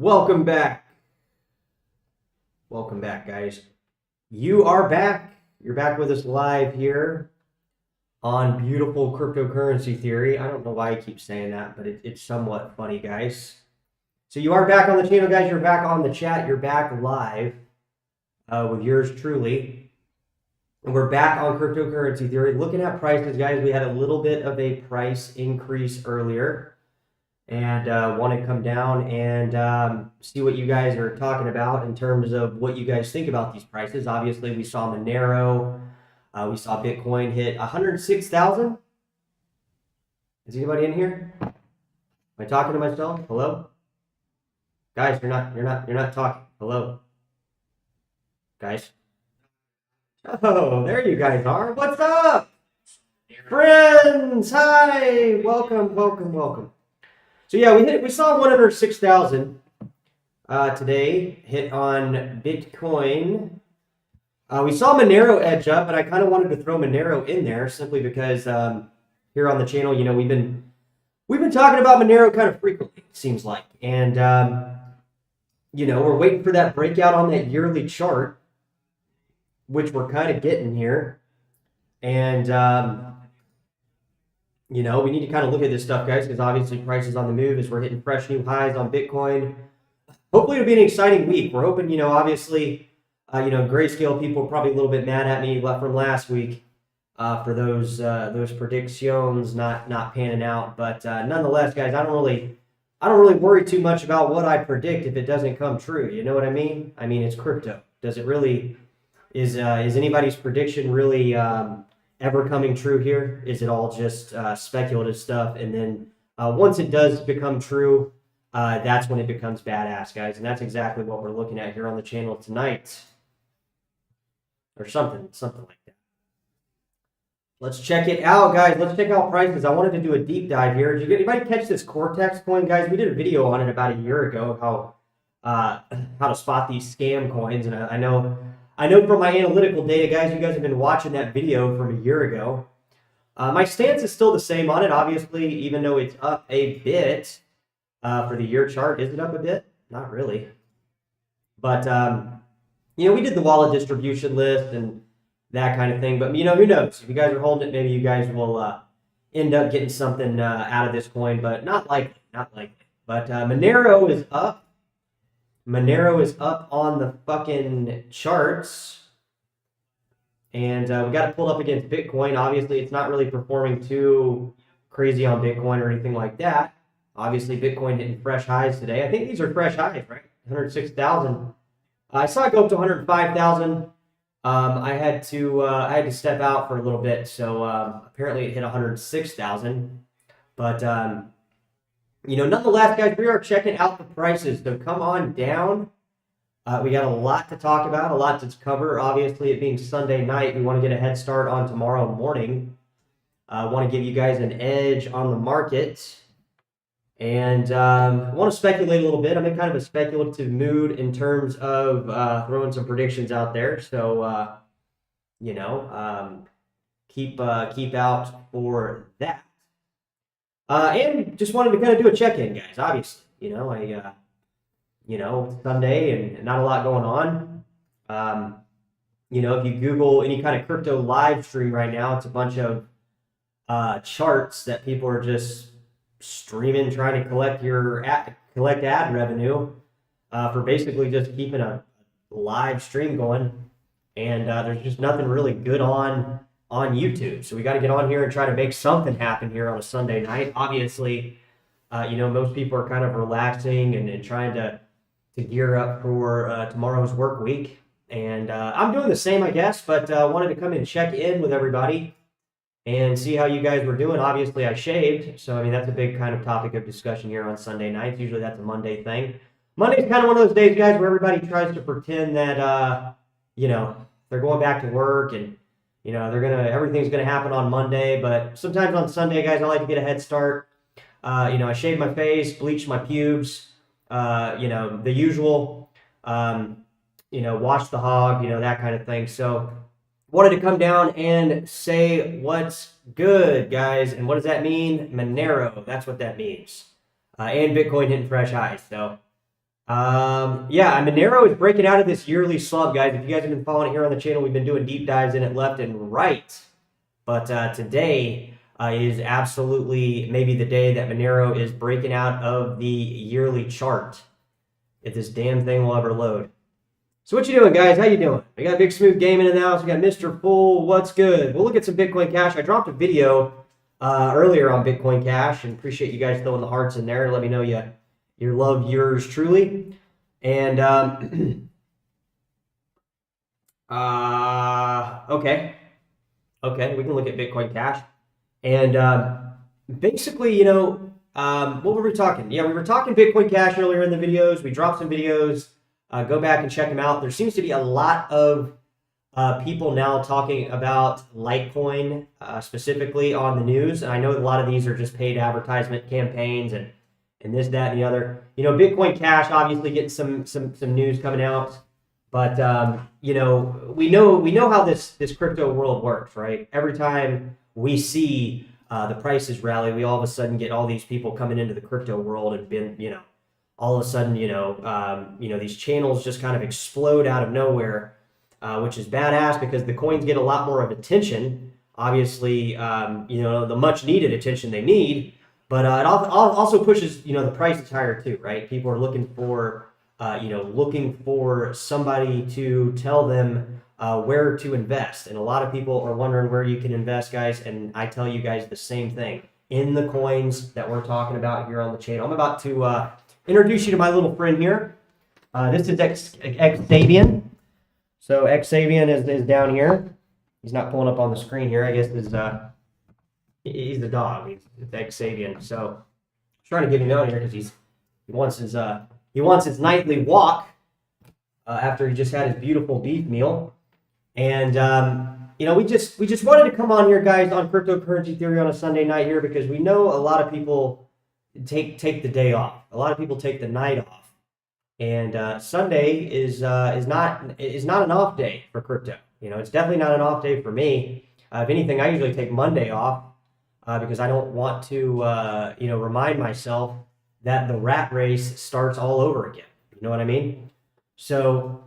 Welcome back. Welcome back, guys. You are back. You're back with us live here on Beautiful Cryptocurrency Theory. I don't know why I keep saying that, but it's somewhat funny, guys. So you are back on the channel, guys. You're back on the chat. You're back live with yours truly. And we're back on Cryptocurrency Theory. Looking at prices, guys, we had a little bit of a price increase earlier. And want to come down and see what you guys are talking about in terms of what you guys think about these prices. Obviously, we saw Monero. We saw Bitcoin hit 106,000. Is anybody in here? Am I talking to myself? Hello? Guys, you're not talking. Hello? Guys? Oh, there you guys are. What's up? Friends, hi. Welcome, welcome, welcome. So yeah, we saw 106,000 today hit on Bitcoin. We saw Monero edge up, but I kind of wanted to throw Monero in there simply because here on the channel, you know, we've been talking about Monero kind of frequently, it seems like, and you know, we're waiting for that breakout on that yearly chart, which we're kind of getting here, and you know, we need to kind of look at this stuff, guys, because obviously prices on the move as we're hitting fresh new highs on Bitcoin. Hopefully it'll be an exciting week. We're hoping, you know, obviously, you know, Grayscale people are probably a little bit mad at me from last week for those predictions not panning out. But nonetheless, guys, I don't really worry too much about what I predict if it doesn't come true. You know what I mean? I mean, it's crypto. Does it really is anybody's prediction really ever coming true here? Is it all just speculative stuff? And then once it does become true, that's when it becomes badass, guys. And that's exactly what we're looking at here on the channel tonight. Or something like that. Let's check it out, guys. Let's check out prices. I wanted to do a deep dive here. Did anybody catch this Cortex coin, guys? We did a video on it about a year ago, how to spot these scam coins. And I know from my analytical data, guys, you guys have been watching that video from a year ago. My stance is still the same on it, obviously, even though it's up a bit for the year chart. Is it up a bit? Not really. But, you know, we did the wallet distribution list and that kind of thing. But, you know, who knows? If you guys are holding it, maybe you guys will end up getting something out of this coin, but not likely. But Monero is up. Monero is up on the fucking charts. And we got it pulled up against Bitcoin. Obviously, it's not really performing too crazy on Bitcoin or anything like that. Obviously, Bitcoin hitting fresh highs today. I think these are fresh highs, right? 106,000. I saw it go up to 105,000. I had to step out for a little bit, so apparently it hit 106,000. But you know, nonetheless, guys, we are checking out the prices. So come on down. We got a lot to talk about, a lot to cover. Obviously, it being Sunday night, we want to get a head start on tomorrow morning. I want to give you guys an edge on the market. And I want to speculate a little bit. I'm in kind of a speculative mood in terms of throwing some predictions out there. So, you know, keep out for that. And just wanted to kind of do a check-in, guys. Obviously, you know, you know, it's Sunday and not a lot going on. You know, if you Google any kind of crypto live stream right now, it's a bunch of charts that people are just streaming, trying to collect ad revenue for basically just keeping a live stream going. And there's just nothing really good on YouTube. So we got to get on here and try to make something happen here on a Sunday night. Obviously, you know, most people are kind of relaxing and trying to gear up for tomorrow's work week. And I'm doing the same, I guess, but wanted to come and check in with everybody and see how you guys were doing. Obviously, I shaved, so I mean that's a big kind of topic of discussion here on Sunday nights. Usually, that's a Monday thing. Monday's kind of one of those days, guys, where everybody tries to pretend that they're going back to work and everything's gonna happen on Monday. But sometimes on Sunday, guys, I like to get a head start. I shave my face, bleach my pubes, the usual. Wash the hog, that kind of thing. So wanted to come down and say what's good, guys. And what does that mean? Monero. That's what that means. And Bitcoin hitting fresh highs. So, Monero is breaking out of this yearly slump, guys. If you guys have been following it here on the channel, we've been doing deep dives in it left and right. But today is absolutely maybe the day that Monero is breaking out of the yearly chart. If this damn thing will ever load. So what you doing, guys? How you doing? We got Big Smooth Gaming in the house. We got Mr. Full. What's good? We'll look at some Bitcoin Cash. I dropped a video earlier on Bitcoin Cash, and appreciate you guys throwing the hearts in there. Let me know you love yours truly. And okay, we can look at Bitcoin Cash. And basically, what were we talking? Yeah, we were talking Bitcoin Cash earlier in the videos. We dropped some videos. Go back and check them out. There seems to be a lot of people now talking about Litecoin specifically on the news. And I know a lot of these are just paid advertisement campaigns and this, that, and the other. Bitcoin Cash obviously getting some news coming out. But we know how this crypto world works, right? Every time we see the prices rally, we all of a sudden get all these people coming into the crypto world and all of a sudden, these channels just kind of explode out of nowhere, which is badass because the coins get a lot more of attention. Obviously, the much needed attention they need, but it also pushes, the prices higher too, right? People are looking for somebody to tell them where to invest. And a lot of people are wondering where you can invest, guys. And I tell you guys the same thing in the coins that we're talking about here on the channel. I'm about to introduce you to my little friend here. This is Xavian. So Xavian is down here. He's not pulling up on the screen here. I guess he's the dog. It's Xavian. So I'm trying to get him out here because he wants his nightly walk after he just had his beautiful beef meal. And we just wanted to come on here, guys, on cryptocurrency theory on a Sunday night here because we know a lot of people take the day off. A lot of people take the night off, and Sunday is not an off day for crypto. It's definitely not an off day for me. If anything, I usually take Monday off because I don't want to remind myself that the rat race starts all over again. You know what I mean? So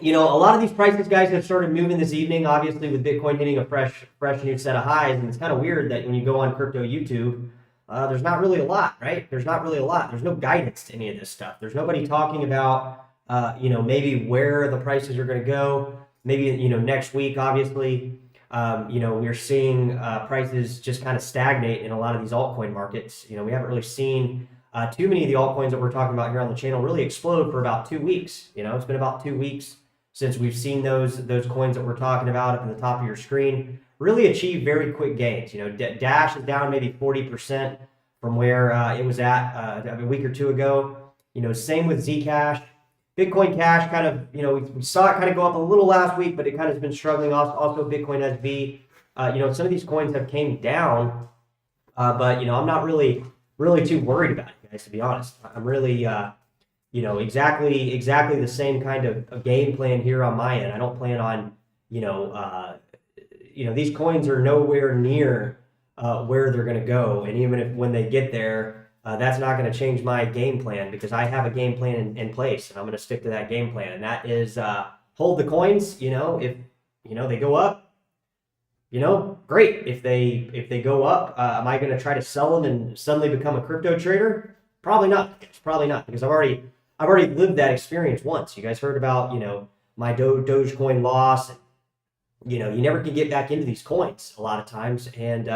a lot of these prices, guys, have started moving this evening. Obviously, with Bitcoin hitting a fresh new set of highs, and it's kind of weird that when you go on crypto YouTube. There's not really a lot, right? There's not really a lot. There's no guidance to any of this stuff. There's nobody talking about, maybe where the prices are going to go. Maybe, next week, obviously, we're seeing prices just kind of stagnate in a lot of these altcoin markets. We haven't really seen too many of the altcoins that we're talking about here on the channel really explode for about 2 weeks. It's been about 2 weeks since we've seen those coins that we're talking about up in the top of your screen really achieve very quick gains. Dash is down maybe 40% from where it was at a week or two ago. Same with Zcash. Bitcoin Cash kind of, we saw it kind of go up a little last week, but it kind of has been struggling. Also Bitcoin SV. Some of these coins have came down, but I'm not really too worried about it, guys, to be honest. I'm really, exactly the same kind of game plan here on my end. I don't plan on, these coins are nowhere near where they're going to go. And even when they get there, that's not going to change my game plan because I have a game plan in place and I'm going to stick to that game plan. And that is hold the coins, if, they go up, great. If they go up, am I going to try to sell them and suddenly become a crypto trader? Probably not. Probably not because I've already lived that experience once. You guys heard about, my Dogecoin loss. You never can get back into these coins a lot of times. And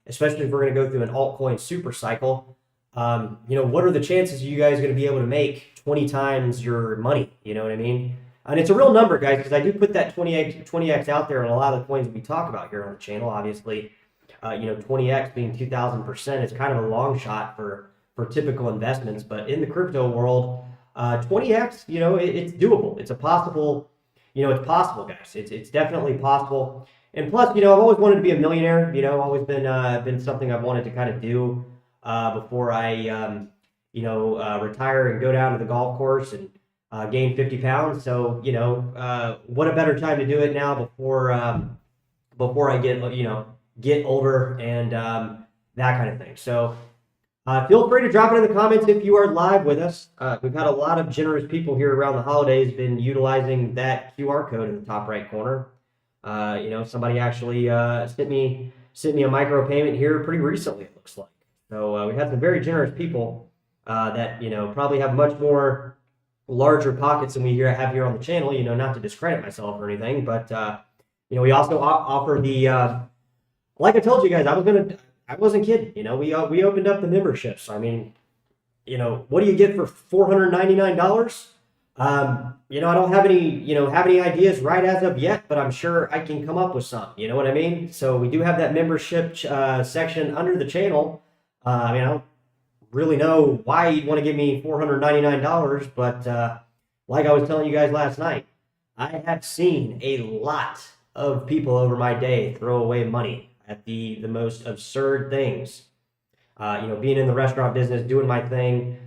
especially if we're going to go through an altcoin super cycle, what are the chances of you guys going to be able to make 20 times your money? You know what I mean? And it's a real number, guys, because I do put that 20x out there on a lot of the coins we talk about here on the channel. Obviously, 20x being 2,000% is kind of a long shot for typical investments. But in the crypto world, 20x, it's doable. It's a possible, it's possible, guys. It's definitely possible. And plus, I've always wanted to be a millionaire. Always been something I've wanted to kind of do before I, retire and go down to the golf course and gain 50 pounds. So, what a better time to do it now before I get older and that kind of thing. So feel free to drop it in the comments if you are live with us. We've had a lot of generous people here around the holidays been utilizing that QR code in the top right corner. Somebody actually sent me a micro payment here pretty recently, it looks like. So we had some very generous people that probably have much more larger pockets than we have here on the channel. Not to discredit myself or anything, but we also offer the like I told you guys, I wasn't kidding. We opened up the memberships. I mean, what do you get for $499? I don't have any ideas right as of yet, but I'm sure I can come up with some. You know what I mean? So we do have that membership section under the channel. I don't really know why you'd want to give me $499, but like I was telling you guys last night, I have seen a lot of people over my day throw away money at the most absurd things. Being in the restaurant business, doing my thing,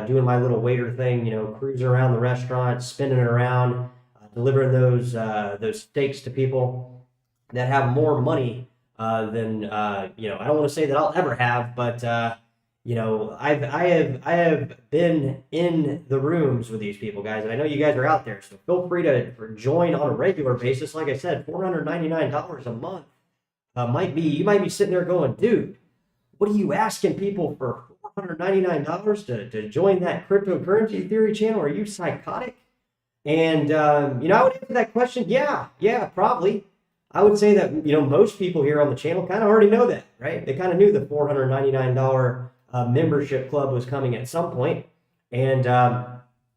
doing my little waiter thing, cruising around the restaurant, spinning it around, delivering those steaks to people that have more money than I don't want to say that I'll ever have, but I have been in the rooms with these people, guys, and I know you guys are out there, so feel free to join on a regular basis. Like I said, $499 a month. You might be sitting there going, dude, what are you asking people for $499 to join that cryptocurrency theory channel? Are you psychotic? And I would answer that question. Yeah, probably. I would say that most people here on the channel kind of already know that, right? They kind of knew the $499 membership club was coming at some point. And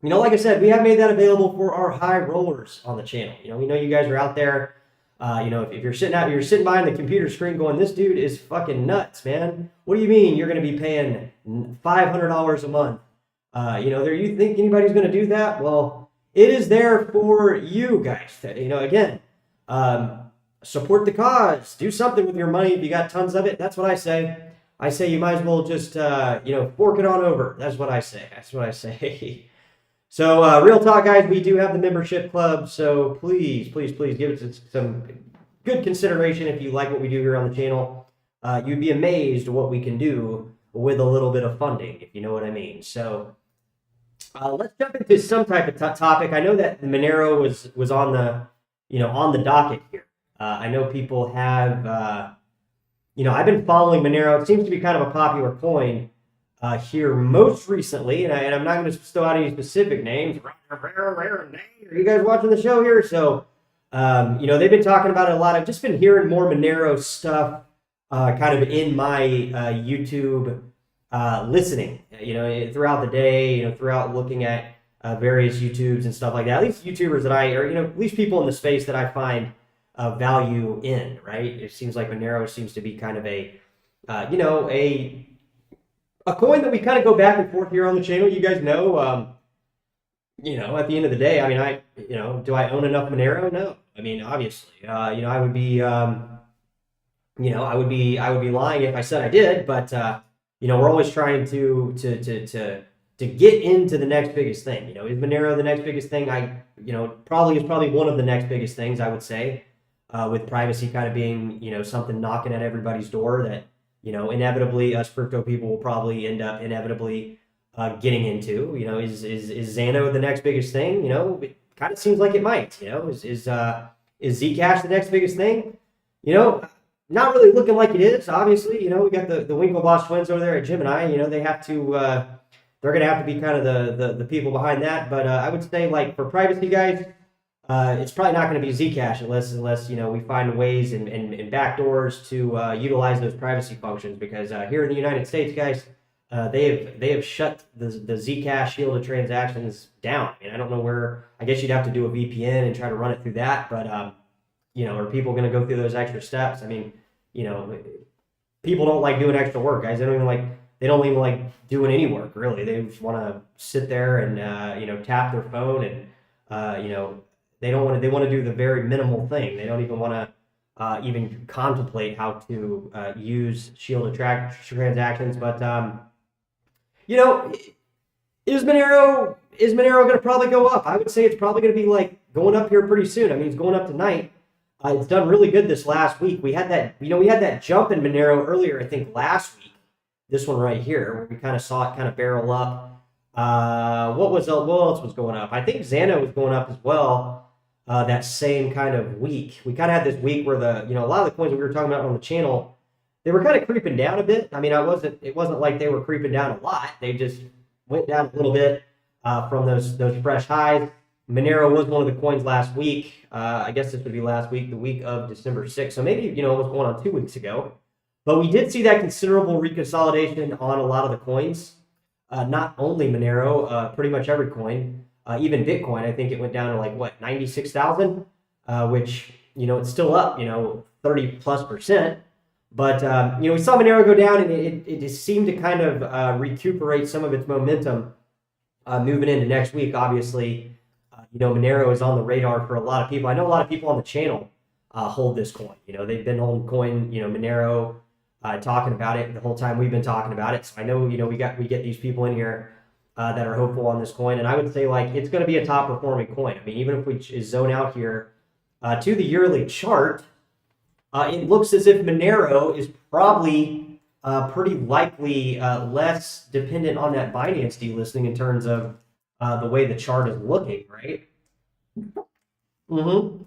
like I said, we have made that available for our high rollers on the channel. We know you guys are out there. If you're sitting behind the computer screen going, this dude is fucking nuts, man. What do you mean you're going to be paying $500 a month? You think anybody's going to do that? Well, it is there for you guys. Again, support the cause. Do something with your money if you got tons of it. That's what I say. I say you might as well just, fork it on over. That's what I say. So, real talk, guys, we do have the membership club, so please give it some good consideration if you like what we do here on the channel. You'd be amazed what we can do with a little bit of funding, if you know what I mean. So, let's jump into some type of topic. I know that Monero was on the docket here. I know people have, I've been following Monero. It seems to be kind of a popular coin. Here most recently, and I'm not going to throw out any specific names. Are you guys watching the show here? So, they've been talking about it a lot. I've just been hearing more Monero stuff kind of in my YouTube listening, throughout the day, throughout looking at various YouTubes and stuff like that. At least YouTubers that at least people in the space that I find value in, right? It seems like Monero seems to be kind of a coin that we kind of go back and forth here on the channel. You guys know, at the end of the day, do I own enough Monero? No. Obviously, I would be, I would be lying if I said I did, but, we're always trying to get into the next biggest thing. Is Monero the next biggest thing? Probably one of the next biggest things, I would say, with privacy kind of being, something knocking at everybody's door that, inevitably us crypto people will probably end up inevitably getting into. Is Xano the next biggest thing? It kind of seems like it might. Is Zcash the next biggest thing? Not really looking like it is. Obviously, we got the Winklevoss twins over there at Gemini. They have to. They're going to have to be kind of the people behind that. But I would say, like, for privacy, guys, it's probably not going to be Zcash unless we find ways and backdoors to utilize those privacy functions, because here in the United States, guys, they have shut the Zcash shielded transactions down. I mean, I don't know where. I guess you'd have to do a VPN and try to run it through that, but are people going to go through those extra steps? I mean, you know, people don't like doing extra work, guys. They don't even like doing any work really. They just want to sit there and tap their phone and they want to do the very minimal thing. They don't even want to even contemplate how to use shielded transactions. But you know, is Monero going to probably go up? I would say it's probably going to be like going up here pretty soon. I mean, it's going up tonight. It's done really good this last week. We had that jump in Monero earlier, I think last week. This one right here, where we kind of saw it kind of barrel up. What else was going up? I think Xano was going up as well. That same kind of week. We kind of had this week where a lot of the coins that we were talking about on the channel, they were kind of creeping down a bit. I mean, it wasn't like they were creeping down a lot. They just went down a little bit from those fresh highs. Monero was one of the coins last week. I guess this would be last week, the week of December 6th. So maybe, it was going on 2 weeks ago. But we did see that considerable reconsolidation on a lot of the coins. Not only Monero, pretty much every coin. Even Bitcoin, I think it went down to like, what, 96,000? Which, it's still up, 30+%. But, we saw Monero go down and it just seemed to kind of recuperate some of its momentum moving into next week. Obviously, Monero is on the radar for a lot of people. I know a lot of people on the channel hold this coin. They've been holding coin, Monero, talking about it the whole time we've been talking about it. So I know, we get these people in here that are hopeful on this coin. And I would say, like, it's going to be a top performing coin. I mean, even if we zone out here to the yearly chart, it looks as if Monero is probably pretty likely less dependent on that Binance delisting in terms of the way the chart is looking, right? Mm-hmm.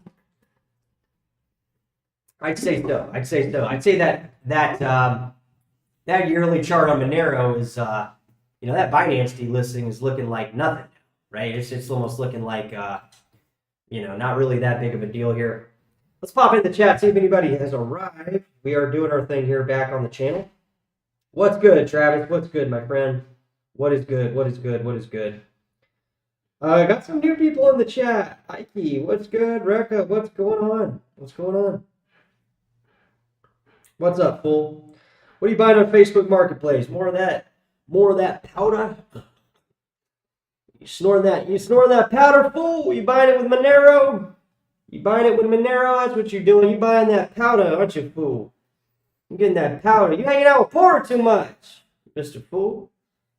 I'd say so. I'd say that yearly chart on Monero is, that Binance delisting is looking like nothing, right? It's almost looking like, not really that big of a deal here. Let's pop in the chat, see if anybody has arrived. We are doing our thing here back on the channel. What's good, Travis? What's good, my friend? What is good? What is good? What is good? Got some new people in the chat. Ike, what's good? Rekka, what's going on? What's going on? What's up, fool? What are you buying on Facebook Marketplace? More of that powder? You snoring that powder, fool? You buying it with Monero? You buying it with Monero? That's what you're doing. You buying that powder, aren't you, fool? You getting that powder. You hanging out with Porter too much, Mr. Fool.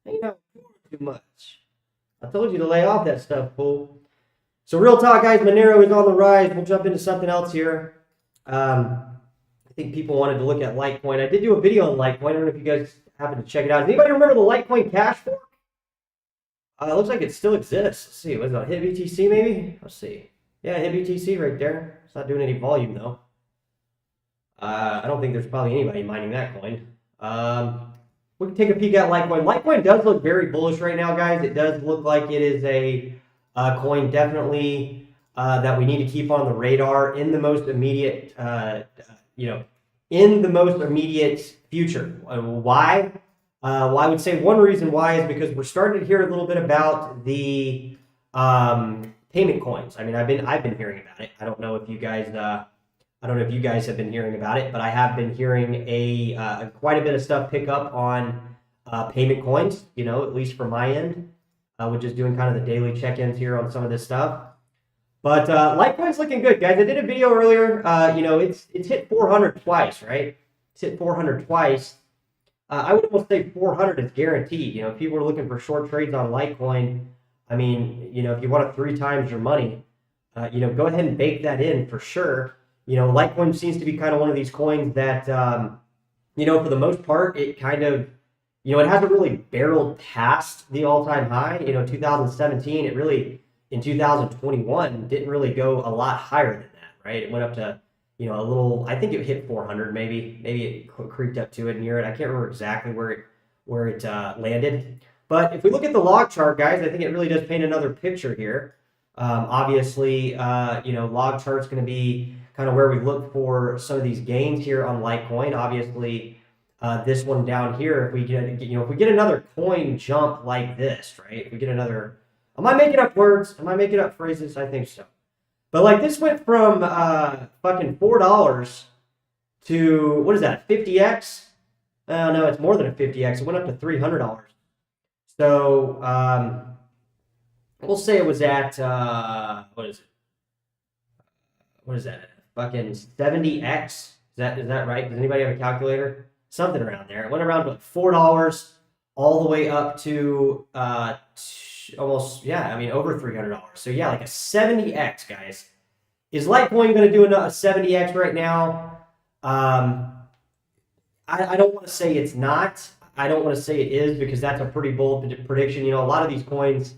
Hanging out with Porter too much. I told you to lay off that stuff, fool. So real talk, guys, Monero is on the rise. We'll jump into something else here. I think people wanted to look at Litecoin. I did do a video on Litecoin. I don't know if you guys happen to check it out. Does anybody remember the Litecoin cash fork? It looks like it still exists. Let's see. What's it, hit BTC maybe? Let's see. Yeah, hit BTC right there. It's not doing any volume though. I don't think there's probably anybody mining that coin. We can take a peek at Litecoin. Litecoin does look very bullish right now, guys. It does look like it is a coin definitely that we need to keep on the radar in the most immediate, in the most immediate future. Why? Well, I would say one reason why is because we're starting to hear a little bit about the payment coins. I mean, I've been hearing about it. I don't know if you guys have been hearing about it, but I have been hearing quite a bit of stuff pick up on payment coins. At least from my end, we're just doing kind of the daily check-ins here on some of this stuff. But Litecoin's looking good, guys. I did a video earlier. It's hit 400 twice, right? It's hit 400 twice. I would almost say 400 is guaranteed. If people are looking for short trades on Litecoin, I mean, if you want to 3 times your money, go ahead and bake that in for sure. Litecoin seems to be kind of one of these coins that, for the most part, it kind of, it hasn't really barreled past the all-time high. 2017, it really, in 2021, didn't really go a lot higher than that, right? It went up to, a little, I think it hit 400, maybe it creeped up to it near it. I can't remember exactly where it landed. But if we look at the log chart, guys, I think it really does paint another picture here. Obviously, log chart's going to be kind of where we look for some of these gains here on Litecoin. Obviously, this one down here, if we get, if we get another coin jump like this, right? If we get another, am I making up words? Am I making up phrases? I think so. But like this went from fucking $4 to, what is that, 50x? No, it's more than a 50x. It went up to $300. So we'll say it was at, what is it? What is that? Fucking 70x? Is that right? Does anybody have a calculator? Something around there. It went around to $4 all the way up to almost, yeah, I mean, over $300. So yeah, like a 70x, guys. Is Litecoin going to do a 70x right now? I don't want to say it's not. I don't want to say it is because that's a pretty bold prediction. A lot of these coins,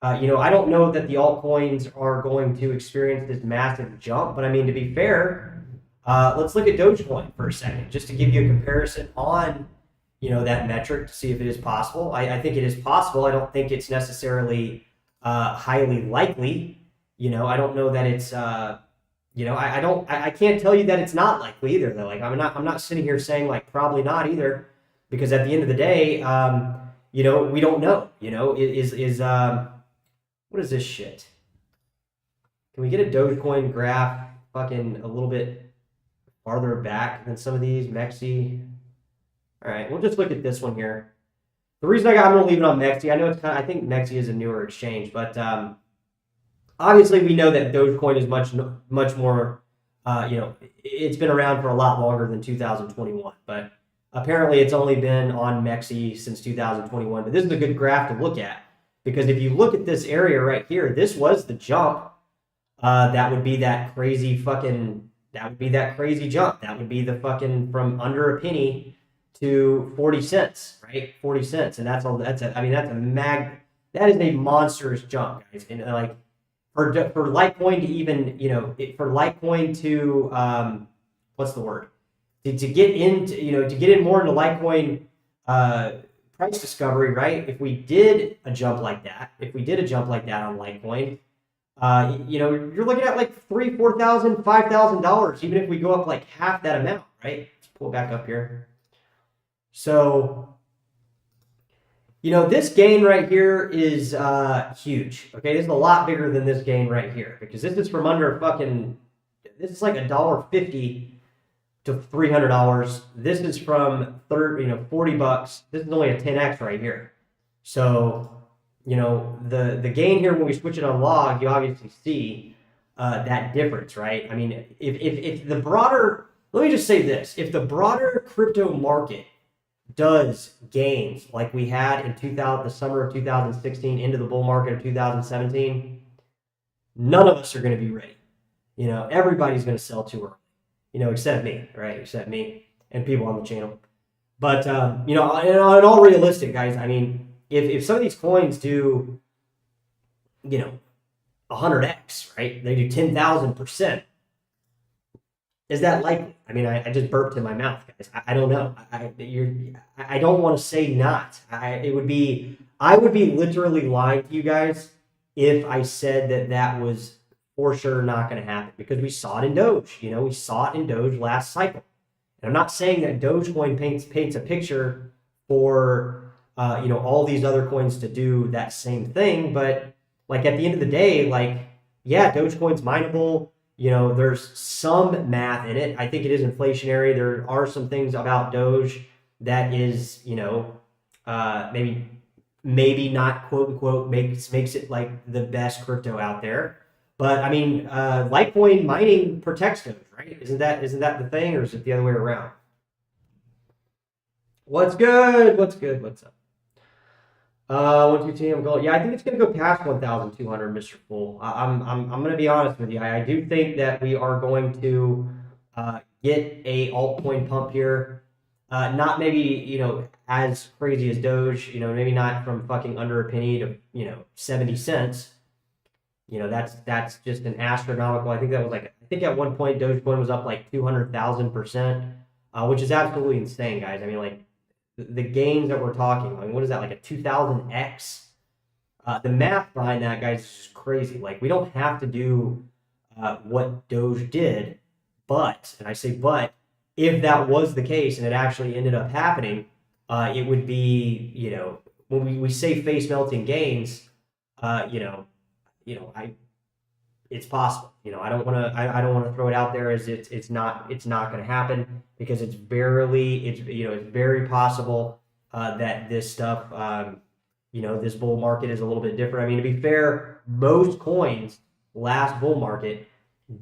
I don't know that the altcoins are going to experience this massive jump. But I mean, to be fair, let's look at Dogecoin for a second, just to give you a comparison on, that metric to see if it is possible. I think it is possible. I don't think it's necessarily highly likely. I don't know that it's, I can't tell you that it's not likely either though. Like I'm not sitting here saying like probably not either, because at the end of the day, we don't know, what is this shit? Can we get a Dogecoin graph fucking a little bit farther back than some of these? Mexi. All right, we'll just look at this one here. The reason I'm going to leave it on Mexi, I know I think Mexi is a newer exchange, but obviously we know that Dogecoin is much more, it's been around for a lot longer than 2021, but apparently it's only been on Mexi since 2021. But this is a good graph to look at, because if you look at this area right here, this was the jump. That would be that crazy jump. That would be the fucking from under a penny to 40 cents, right? 40 cents. And that is a monstrous jump, guys. And like for Litecoin to even, for Litecoin to, what's the word? To get in more into Litecoin price discovery, right? If we did a jump like that on Litecoin, you're looking at like $3,000, $4,000, $5,000, even if we go up like half that amount, right? Let's pull it back up here. So, this gain right here is huge. Okay, this is a lot bigger than this gain right here, because this is from under this is like $1.50 to $300. This is from $40. This is only a 10x right here. So, the gain here, when we switch it on log, you obviously see that difference, right? I mean, if the broader, let me just say this, if the broader crypto market does gains like we had in the summer of 2016 into the bull market of 2017, none of us are going to be ready. Everybody's going to sell too early, except me, right? Except me and people on the channel. But, in all realistic, guys, I mean, if some of these coins do, 100x, right? They do 10,000%. Is that likely? I mean, I just burped in my mouth, guys. I don't know. I don't want to say not. I would be literally lying to you guys if I said that was for sure not going to happen, because we saw it in Doge. We saw it in Doge last cycle. And I'm not saying that Dogecoin paints a picture for all these other coins to do that same thing, but like at the end of the day, like, yeah, Dogecoin's mineable. There's some math in it. I think it is inflationary. There are some things about Doge that is, maybe not quote unquote makes it like the best crypto out there. But I mean, Litecoin mining protects Doge, right? Isn't that the thing, or is it the other way around? What's good? What's up? 1, 2, 3, I'm going. Yeah, I think it's going to go past 1,200, Mr. Full. I'm going to be honest with you. I do think that we are going to get a altcoin pump here. Not maybe as crazy as Doge. Maybe not from fucking under a penny to 70 cents. That's just an astronomical. I think at one point Dogecoin was up like 200,000%, which is absolutely insane, guys. I mean, like, the gains that we're talking, I mean, what is that, like a 2000x? The math behind that, guys, is just crazy. Like, we don't have to do what Doge did, but, and I say but, if that was the case and it actually ended up happening, it would be, when we say face melting gains, uh, you know, I it's possible. I don't want to I don't want to throw it out there as it's not going to happen, because it's very possible that this stuff, this bull market is a little bit different. I mean, to be fair, most coins last bull market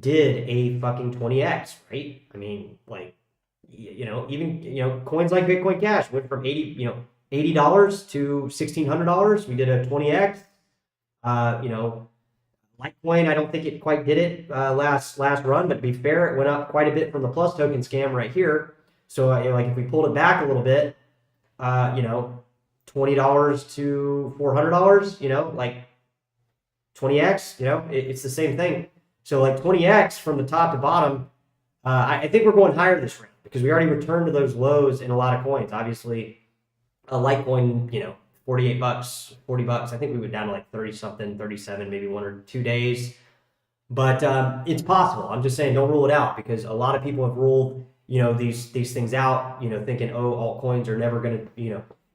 did a fucking 20x, right? I mean, like, even, coins like Bitcoin Cash went from $80 to $1,600. We did a 20x. You know, Litecoin, I don't think it quite did it last run, but to be fair, it went up quite a bit from the plus token scam right here. So, like, if we pulled it back a little bit, uh, you know, $20 to $400, like 20x, it's the same thing. So, like, 20x from the top to bottom, I think we're going higher this round because we already returned to those lows in a lot of coins. Obviously, a Litecoin, $48, $40. I think we went down to like 30 something, 37, maybe 1 or 2 days. But it's possible. I'm just saying, don't rule it out, because a lot of people have ruled, these things out, thinking, oh, altcoins are never gonna,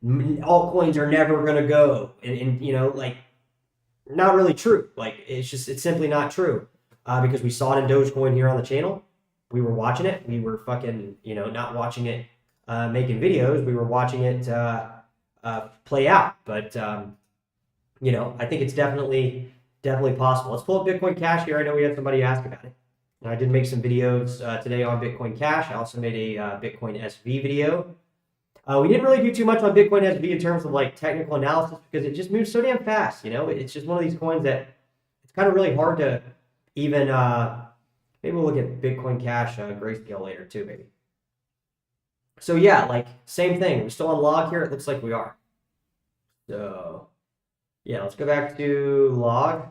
altcoins are never gonna go, and like, not really true. Like, it's simply not true, because we saw it in Dogecoin here on the channel. We were watching it. We were fucking, not watching it, making videos. We were watching it play out. But I think it's definitely possible. Let's pull up Bitcoin Cash here. I know we had somebody ask about it. And I did make some videos today on Bitcoin Cash. I also made a Bitcoin SV video. We didn't really do too much on Bitcoin SV in terms of like technical analysis, because it just moves so damn fast. It's just one of these coins that it's kind of really hard to even. Maybe we'll look at Bitcoin Cash grayscale later too, maybe. So yeah, like, same thing. We're still on log here. It looks like we are. So yeah, let's go back to log.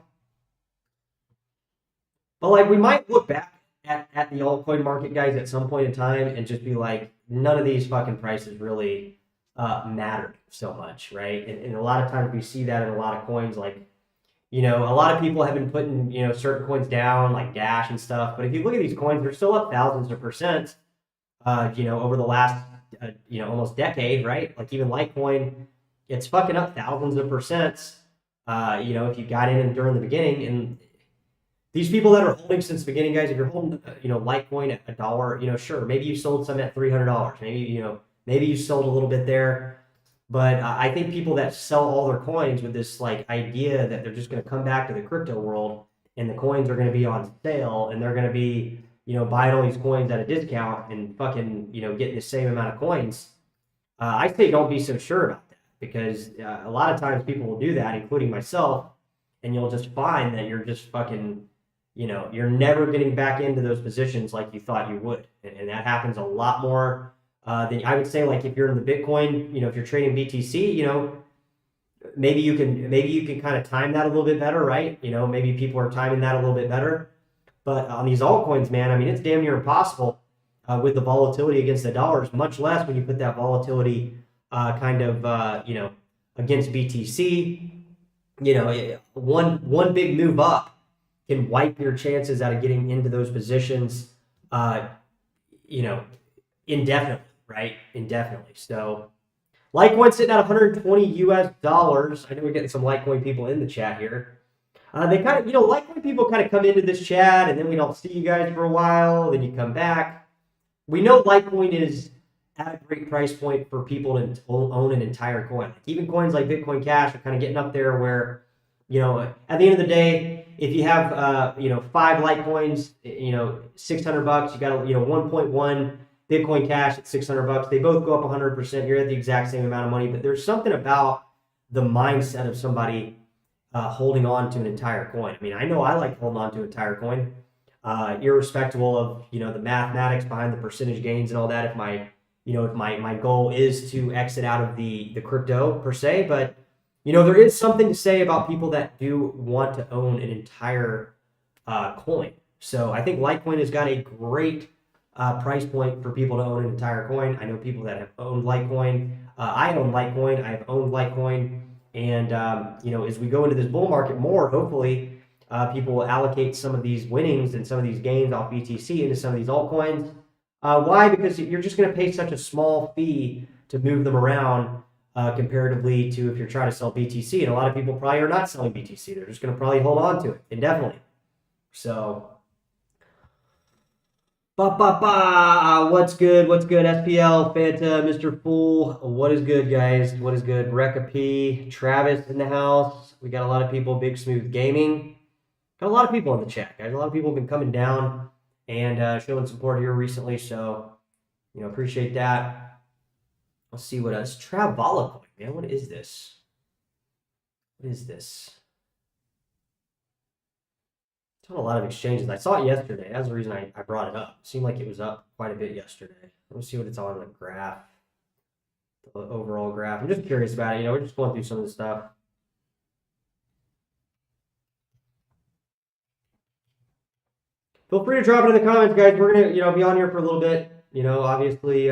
But like, we might look back at the altcoin market, guys, at some point in time and just be like, none of these fucking prices really mattered so much, right? And a lot of times we see that in a lot of coins. Like, a lot of people have been putting, certain coins down, like Dash and stuff. But if you look at these coins, they're still up thousands of percent, over the last, almost decade, right? Like, even Litecoin, it's fucking up thousands of percent, if you got in during the beginning. And these people that are holding since the beginning, guys, if you're holding, Litecoin at $1, sure, maybe you sold some at $300. Maybe you sold a little bit there. But I think people that sell all their coins with this like idea that they're just going to come back to the crypto world and the coins are going to be on sale and they're going to be, buying all these coins at a discount and fucking, getting the same amount of coins. I say don't be so sure about that, because a lot of times people will do that, including myself, and you'll just find that you're just fucking, you're never getting back into those positions like you thought you would. And that happens a lot more. Then I would say, like, if you're in the Bitcoin, if you're trading BTC, maybe you can kind of time that a little bit better, right? Maybe people are timing that a little bit better. But on these altcoins, man, I mean, it's damn near impossible with the volatility against the dollars, much less when you put that volatility against BTC. One big move up can wipe your chances out of getting into those positions, indefinitely. Right? Indefinitely. So Litecoin sitting at 120 US dollars. I know we're getting some Litecoin people in the chat here. They kind of, Litecoin people kind of come into this chat and then we don't see you guys for a while. Then you come back. We know Litecoin is at a great price point for people to own an entire coin. Like, even coins like Bitcoin Cash are kind of getting up there where, at the end of the day, if you have, 5 Litecoins, $600, you got, 1.1 Bitcoin Cash at $600. They both go up 100%. You're at the exact same amount of money, but there's something about the mindset of somebody holding on to an entire coin. I mean, I know I like holding on to an entire coin, irrespective of the mathematics behind the percentage gains and all that. If my goal is to exit out of the crypto per se, but there is something to say about people that do want to own an entire coin. So I think Litecoin has got a great price point for people to own an entire coin. I know people that have owned Litecoin. I own Litecoin. I have owned Litecoin. And, as we go into this bull market more, hopefully people will allocate some of these winnings and some of these gains off BTC into some of these altcoins. Why? Because you're just going to pay such a small fee to move them around comparatively to if you're trying to sell BTC. And a lot of people probably are not selling BTC. They're just going to probably hold on to it indefinitely. So, what's good? What's good? SPL, Fanta, Mr. Fool. What is good, guys? What is good? Rekka P, Travis in the house. We got a lot of people. Big Smooth Gaming. Got a lot of people in the chat, guys. A lot of people have been coming down and showing support here recently. So, appreciate that. Let's see what else. Travala coin, man. What is this? What is this? It's on a lot of exchanges. I saw it yesterday. That's the reason I brought it up. It seemed like it was up quite a bit yesterday. Let me see what it's on the graph. The overall graph. I'm just curious about it. We're just going through some of the stuff. Feel free to drop it in the comments, guys. We're gonna, be on here for a little bit. Obviously,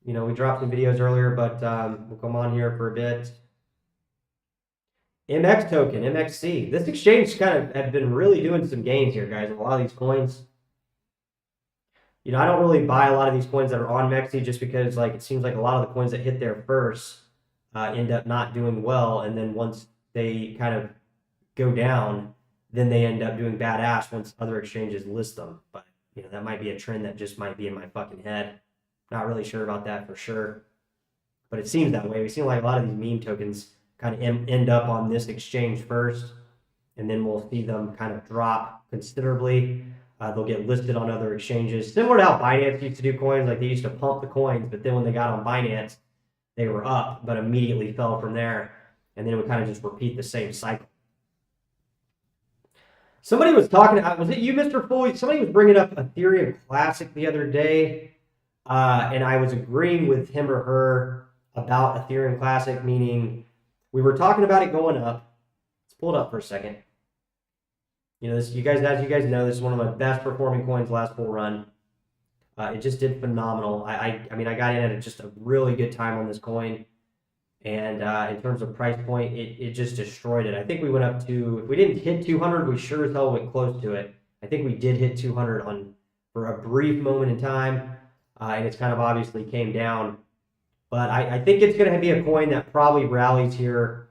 we dropped some videos earlier, but we'll come on here for a bit. MX token, MXC. This exchange kind of have been really doing some gains here, guys, on a lot of these coins. I don't really buy a lot of these coins that are on Mexi just because, it seems like a lot of the coins that hit there first end up not doing well, and then once they kind of go down, then they end up doing badass once other exchanges list them. But that might be a trend that just might be in my fucking head. Not really sure about that for sure, but it seems that way. We see like a lot of these meme tokens kind of end up on this exchange first, and then we'll see them kind of drop considerably. They'll get listed on other exchanges, similar to how Binance used to do coins. Like they used to pump the coins, but then when they got on Binance, they were up, but immediately fell from there, and then it would kind of just repeat the same cycle. Somebody was talking, was it you, Mr. Fool? Somebody was bringing up Ethereum Classic the other day, and I was agreeing with him or her about Ethereum Classic, meaning we were talking about it going up. Let's pull it up for a second. As you guys know, this is one of my best performing coins last bull run. It just did phenomenal. I got in at just a really good time on this coin. And in terms of price point, it just destroyed it. I think we went up to, if we didn't hit 200, we sure as hell went close to it. I think we did hit 200 for a brief moment in time, and it's kind of obviously came down. But I think it's going to be a coin that probably rallies here,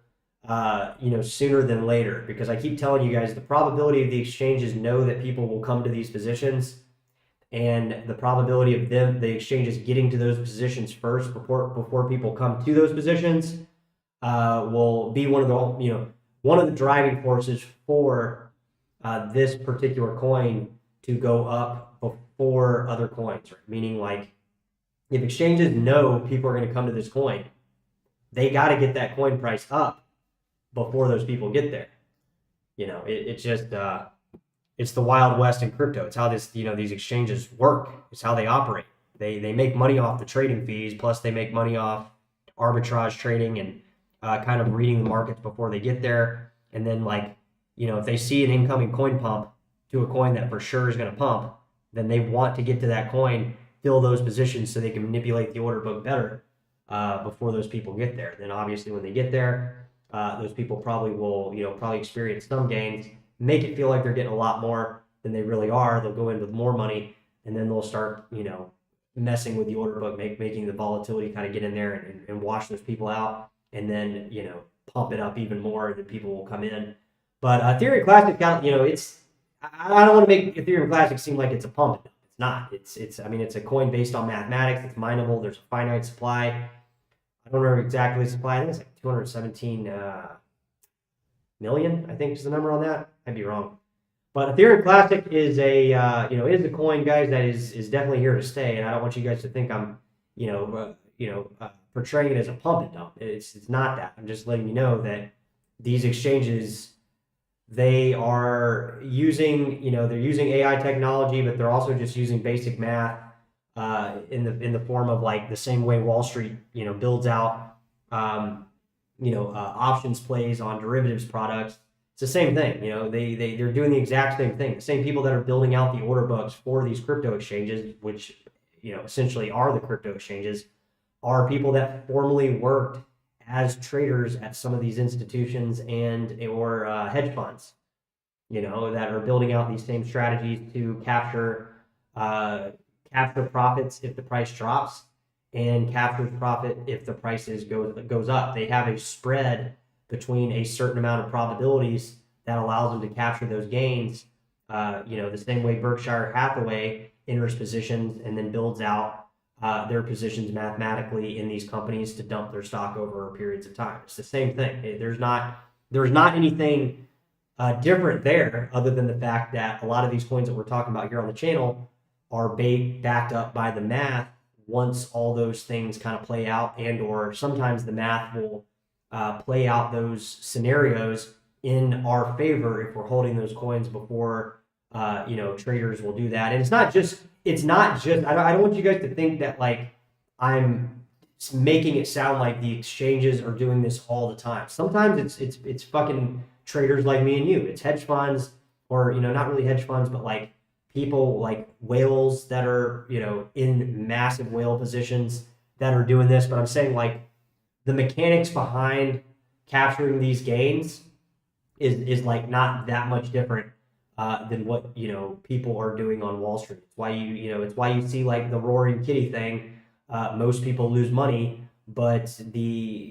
sooner than later, because I keep telling you guys the probability of the exchanges know that people will come to these positions, and the probability of the exchanges getting to those positions first before people come to those positions will be one of the driving forces for this particular coin to go up before other coins. Right? Meaning, like, if exchanges know people are going to come to this coin, they got to get that coin price up before those people get there. It's just it's the Wild West in crypto. It's how these exchanges work. It's how they operate. They make money off the trading fees, plus they make money off arbitrage trading and kind of reading the markets before they get there. And then, if they see an incoming coin pump to a coin that for sure is going to pump, then they want to get to that coin, fill those positions so they can manipulate the order book better before those people get there. Then obviously when they get there, those people probably will probably experience some gains, make it feel like they're getting a lot more than they really are. They'll go in with more money, and then they'll start messing with the order book, making the volatility kind of get in there and wash those people out, and then pump it up even more. Then people will come in. But Ethereum Classic, it's, I don't want to make Ethereum Classic seem like it's a pump. It's not. It's a coin based on mathematics. It's mineable. There's a finite supply. I don't remember exactly the supply. I think it's like 217 million, I think is the number on that. I'd be wrong. But Ethereum Classic is is a coin, guys, that is definitely here to stay. And I don't want you guys to think I'm, portraying it as a pump and dump. It's not that. I'm just letting you know that these exchanges, they are using, they're using AI technology, but they're also just using basic math in the form of like the same way Wall Street, builds out, options plays on derivatives products. It's the same thing. They're doing the exact same thing. The same people that are building out the order books for these crypto exchanges, which, essentially are the crypto exchanges, are people that formerly worked as traders at some of these institutions or hedge funds, that are building out these same strategies to capture capture profits if the price drops, and captures profit if the prices goes up. They have a spread between a certain amount of probabilities that allows them to capture those gains. The same way Berkshire Hathaway enters positions and then builds out their positions mathematically in these companies to dump their stock over periods of time. It's the same thing. There's not anything different there other than the fact that a lot of these coins that we're talking about here on the channel are backed up by the math once all those things kind of play out, and or sometimes the math will play out those scenarios in our favor if we're holding those coins before traders will do that. And I don't want you guys to think that like I'm making it sound like the exchanges are doing this all the time. Sometimes it's fucking traders like me and you. It's hedge funds, or not really hedge funds, but like people like whales that are in massive whale positions that are doing this. But I'm saying like the mechanics behind capturing these gains is like not that much different than what people are doing on Wall Street. It's why you see like the roaring kitty thing. Most people lose money, but the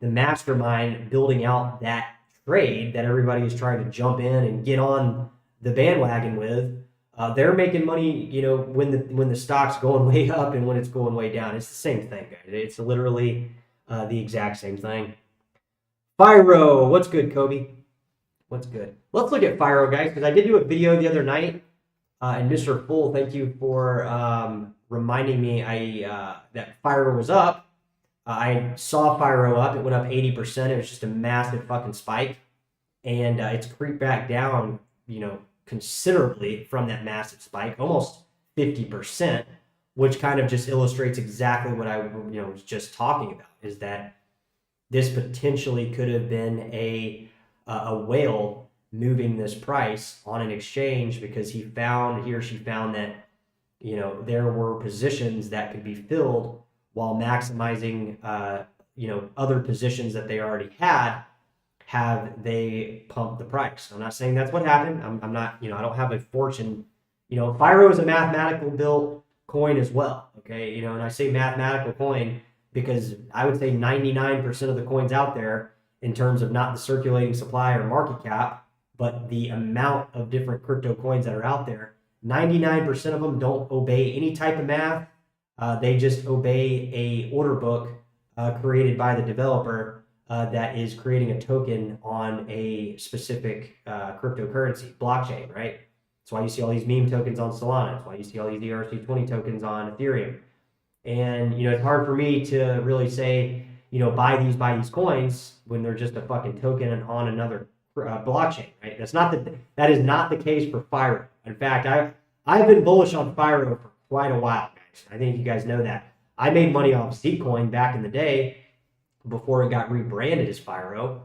mastermind building out that trade that everybody is trying to jump in and get on the bandwagon with, they're making money, when the stock's going way up and when it's going way down. It's the same thing, guys. It's literally the exact same thing. Fyro, what's good, Kobe? What's good? Let's look at Fyro, guys, because I did do a video the other night, and Mr. Full, thank you for reminding me that Fyro was up. I saw Fyro up. It went up 80%. It was just a massive fucking spike, and it's creeped back down, considerably from that massive spike, almost 50%, which kind of just illustrates exactly what I was just talking about, is that this potentially could have been a whale moving this price on an exchange, because he or she found that there were positions that could be filled while maximizing other positions that they already had. Have they pumped the price? I'm not saying that's what happened. I'm not, I don't have a fortune. Fyro is a mathematical built coin as well. Okay. And I say mathematical coin because I would say 99% of the coins out there, in terms of not the circulating supply or market cap, but the amount of different crypto coins that are out there, 99% of them don't obey any type of math. They just obey a order book created by the developer that is creating a token on a specific cryptocurrency blockchain, right? That's why you see all these meme tokens on Solana. That's why you see all these ERC20 tokens on Ethereum. And it's hard for me to really say buy these coins when they're just a fucking token on another blockchain, right? That is not the case for Fyro. In fact, I've been bullish on Fyro for quite a while, guys. I think you guys know that. I made money off Zcoin back in the day before it got rebranded as Fyro,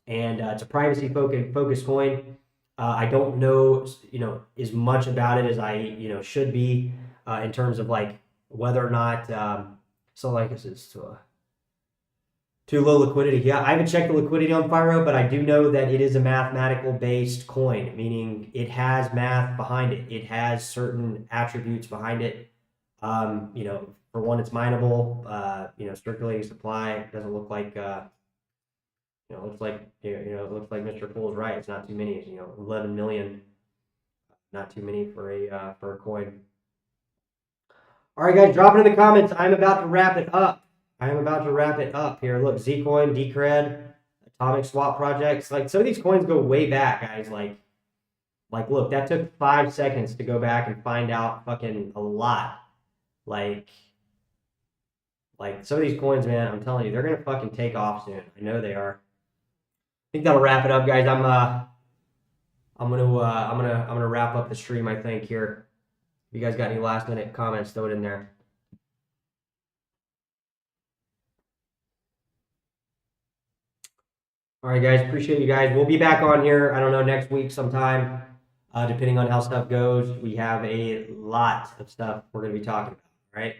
and it's a privacy focused coin. I don't know as much about it as I should be in terms of like whether or not this is too low liquidity. Yeah, I haven't checked the liquidity on Fyro, but I do know that it is a mathematical based coin, meaning it has math behind it. It has certain attributes behind it. For one, it's mineable. Circulating supply. It doesn't look like it looks like Mr. Fool's right. It's not too many. 11 million, not too many for a coin. All right, guys, drop it in the comments. I'm about to wrap it up. Here. Look, Zcoin, Decred, Atomic Swap Projects. Like, some of these coins go way back, guys. Like, look, that took 5 seconds to go back and find out fucking a lot. Like some of these coins, man, I'm telling you, they're gonna fucking take off soon. I know they are. I think that'll wrap it up, guys. I'm gonna wrap up the stream, I think, here. If you guys got any last minute comments, throw it in there. All right, guys, appreciate you guys. We'll be back on here, I don't know, next week sometime, depending on how stuff goes. We have a lot of stuff we're going to be talking about, all right?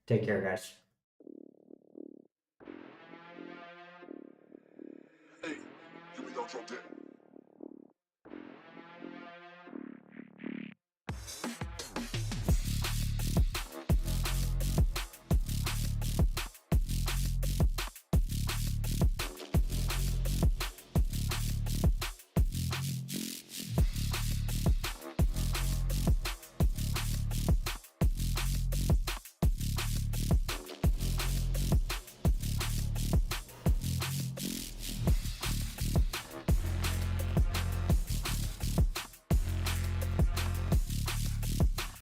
Take care, guys. Hey, here we go, drop that.